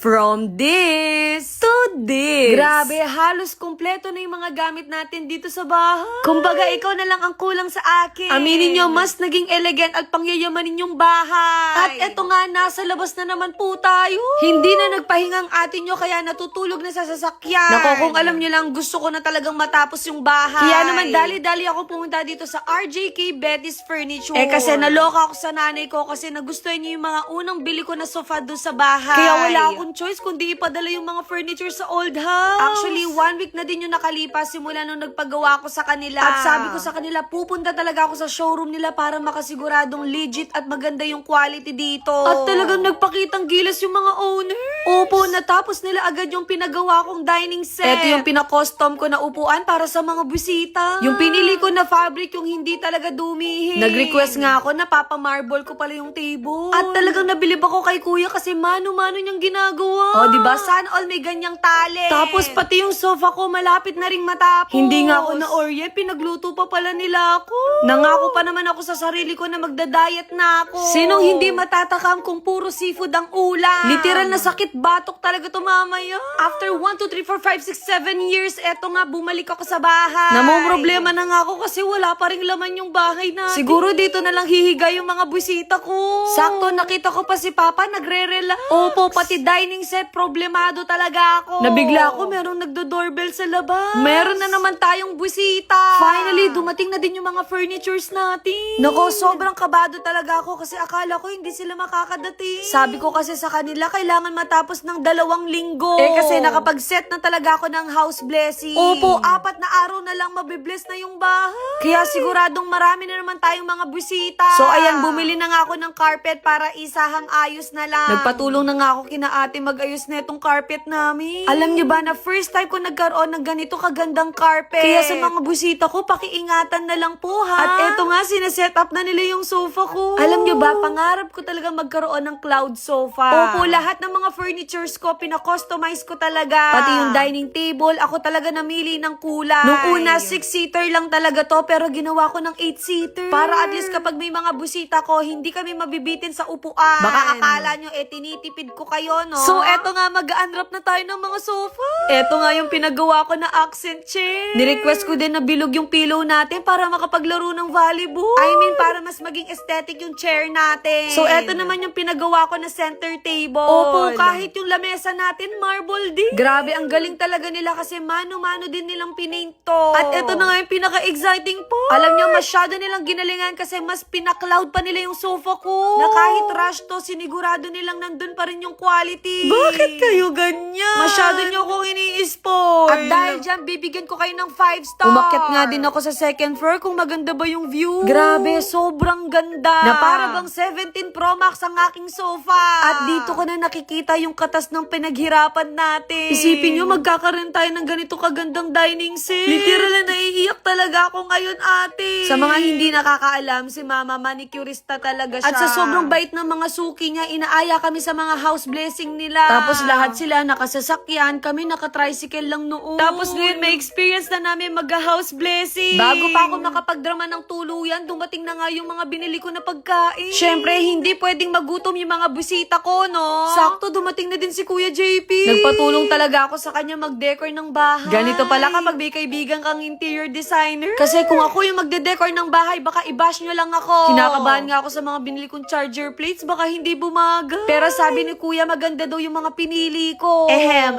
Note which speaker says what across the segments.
Speaker 1: From this to this.
Speaker 2: Grabe, halos kumpleto na yung mga gamit natin dito sa bahay.
Speaker 1: Kumbaga, ikaw na lang ang kulang sa akin.
Speaker 2: Aminin nyo, mas naging elegant at pangyayamanin yung bahay.
Speaker 1: At eto nga, nasa labas na naman po tayo.
Speaker 2: Hindi na nagpahingang atin nyo, kaya natutulog na sa sasakyan.
Speaker 1: Nako, kung alam nyo lang, gusto ko na talagang matapos yung bahay.
Speaker 2: Kaya naman, dali-dali ako pumunta dito sa RJK Betty's Furniture.
Speaker 1: Kasi naloka ako sa nanay ko kasi nagustuhan niya yung mga unang bili ko na sofa doon sa bahay.
Speaker 2: Kaya wala akong choice kundi ipadala yung mga furniture sa old house.
Speaker 1: Actually, 1 week na din yung nakalipas simula nung nagpagawa ko sa kanila.
Speaker 2: At sabi ko sa kanila, pupunta talaga ako sa showroom nila para makasiguradong legit at maganda yung quality dito.
Speaker 1: At talagang nagpakitang gilas yung mga owner.
Speaker 2: Opo, natapos nila agad yung pinagawa kong dining set.
Speaker 1: Ito yung pinakostom ko na upuan para sa mga bisita.
Speaker 2: Yung pinili ko na fabric, yung hindi talaga dumihin.
Speaker 1: Nag-request nga ako na papamarble ko pala yung table.
Speaker 2: At talagang nabilib ako kay kuya kasi mano-mano niyang ginagawa.
Speaker 1: O, diba? Sana all may ganyang talent.
Speaker 2: Tapos pati yung sofa ko malapit na ring matapos.
Speaker 1: Hindi nga ako na-orye, pinagluto pa pala nila ako.
Speaker 2: Nangako pa naman ako sa sarili ko na magda-diet na ako.
Speaker 1: Sinong hindi matatakam kung puro seafood ang ulam?
Speaker 2: Literal na sakit batok talaga to mamaya.
Speaker 1: After 1, 2, 3, 4, 5, 6, 7 years, eto nga, bumalik ako sa bahay.
Speaker 2: Namumroblema na nga ako kasi wala pa ring laman yung bahay natin.
Speaker 1: Siguro dito na lang hihiga yung mga busita ko.
Speaker 2: Sakto, nakita ko pa si Papa nagre-relax.
Speaker 1: Opo, pati dining set, problemado talaga ako.
Speaker 2: Nabigla ako, merong nagdo-doorbell sa labas.
Speaker 1: Meron na naman tayong busita.
Speaker 2: Finally, dumating na din yung mga furnitures natin.
Speaker 1: Nako, sobrang kabado talaga ako kasi akala ko hindi sila makakadating.
Speaker 2: Sabi ko kasi sa kanila, kailangan matapos ng 2 linggo.
Speaker 1: Kasi nakapag-set na talaga ako ng house blessing.
Speaker 2: Opo, 4 na araw na lang mabibless na yung bahay.
Speaker 1: Kaya siguradong marami na naman tayong mga busita.
Speaker 2: So ayan, bumili na nga ako ng carpet para isahang ayos na lang.
Speaker 1: Nagpatulong na nga ako kina ate mag-ayos na itong carpet namin.
Speaker 2: Alam niyo ba na first time ko nagkaroon ng ganito kagandang carpet.
Speaker 1: Kaya sa mga busita ko, pakiingatan na lang po ha.
Speaker 2: At eto nga, sineset up na nila yung sofa ko.
Speaker 1: Alam niyo ba, pangarap ko talaga magkaroon ng cloud sofa.
Speaker 2: Opo, lahat ng mga furnitures ko, pinakustomize ko talaga.
Speaker 1: Pati yung dining table, ako talaga namili ng kulay.
Speaker 2: Nung una, 6-seater lang talaga to, pero ginawa ko ng 8-seater.
Speaker 1: Para at least kapag may mga busita ko, hindi kami mabibitin sa upuan.
Speaker 2: Baka akala nyo, tinitipid ko kayo, no?
Speaker 1: So, eto nga, mag-unwrap na tayo ng mga sofa.
Speaker 2: Eto nga yung pinagawa ko na accent chair.
Speaker 1: Nirequest ko din na bilog yung pillow natin para makapaglaro ng volleyball.
Speaker 2: I mean, para mas maging aesthetic yung chair natin.
Speaker 1: So, eto naman yung pinagawa ko na center table.
Speaker 2: Opo, kahit yung lamesa natin, marble din.
Speaker 1: Grabe, ang galing talaga nila kasi mano-mano din nilang pinaint to.
Speaker 2: At eto na nga yung pinaka-exciting po.
Speaker 1: Alam nyo, masyado nilang ginalingan kasi mas pinakloud pa nila yung sofa ko.
Speaker 2: Na kahit rush to, sinigurado nilang nandun pa rin yung quality.
Speaker 1: Bakit kayo ganyan?
Speaker 2: Masyado nyo kong ini-spoil.
Speaker 1: At dahil dyan, bibigyan ko kayo ng 5 star.
Speaker 2: Umakyat nga din ako sa second floor kung maganda ba yung view.
Speaker 1: Grabe, sobrang ganda.
Speaker 2: Na para bang 17 Pro Max ang aking sofa.
Speaker 1: At dito ko na nakikita yung katas ng pinaghirapan natin.
Speaker 2: Isipin nyo, magkakaroon tayo ng ganito kagandang dining set. Literal na naiiyak talaga ako ngayon, ate.
Speaker 1: Sa mga hindi nakakaalam, si Mama manicurista talaga siya.
Speaker 2: At sa sobrang bait ng mga suki niya, inaaya kami sa mga house blessing nila.
Speaker 1: Tapos lahat sila nakasasakyan, kami naka-tricycle lang noon.
Speaker 2: Tapos ngayon may experience na namin mag-house blessing.
Speaker 1: Bago pa ako makapagdrama ng tuluyan, dumating na nga yung mga binili ko na pagkain.
Speaker 2: Syempre, hindi pwedeng magutom yung mga busita ko, no?
Speaker 1: Sakto, dumating na din si Kuya JP.
Speaker 2: Nagpatulong talaga ako sa kanya mag-decor ng bahay.
Speaker 1: Ganito pala kapag may kaibigan kang interior designer.
Speaker 2: Kasi kung ako yung magde-decor ng bahay, baka i-bash nyo lang ako.
Speaker 1: Kinakabahan nga ako sa mga binili kong charger plates, baka hindi bumaga.
Speaker 2: Pero sabi ni Kuya, maganda daw yung mga pinili ko.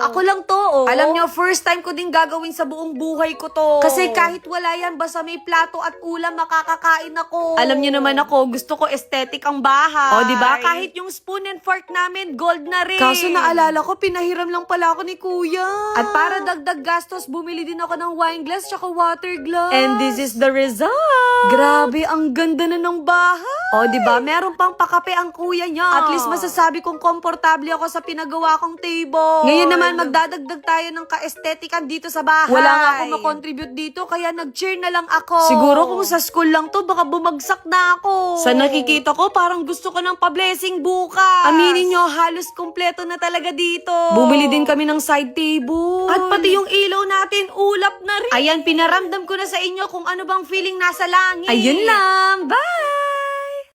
Speaker 1: Ako lang to, oh.
Speaker 2: Alam nyo, first time ko din gagawin sa buong buhay ko to.
Speaker 1: Kasi
Speaker 2: kahit wala yan, basta may plato at ulam, makakakain ako.
Speaker 1: Alam niyo naman ako, gusto ko aesthetic ang bahay.
Speaker 2: O, diba? Kahit yung spoon and fork namin, gold na rin.
Speaker 1: Kaso naalala ko, pinahiram lang pala ako ni Kuya.
Speaker 2: At para dagdag gastos, bumili din ako ng wine glass tsaka water glass.
Speaker 1: And this is the result.
Speaker 2: Grabe, ang ganda na ng bahay.
Speaker 1: O, diba? Meron pang pakape ang kuya niya.
Speaker 2: At least masasabi kong komportable ako sa pinagawa kong table.
Speaker 1: Ngayon naman, magdadagdag tayo ng ka-estetikan dito sa bahay.
Speaker 2: Wala nga akong makontribute dito, kaya nag-cheer na lang ako.
Speaker 1: Siguro kung sa school lang to, baka bumagsak na ako.
Speaker 2: Sa nakikita ko, parang gusto ko ng pa-blessing bukas.
Speaker 1: Aminin nyo, halos kumpleto na talaga dito.
Speaker 2: Bumili din kami ng side table.
Speaker 1: At pati yung ilaw natin, ulap na rin.
Speaker 2: Ayan, pinaramdam ko na sa inyo kung ano bang feeling nasa langit.
Speaker 1: Ayun lang. Bye!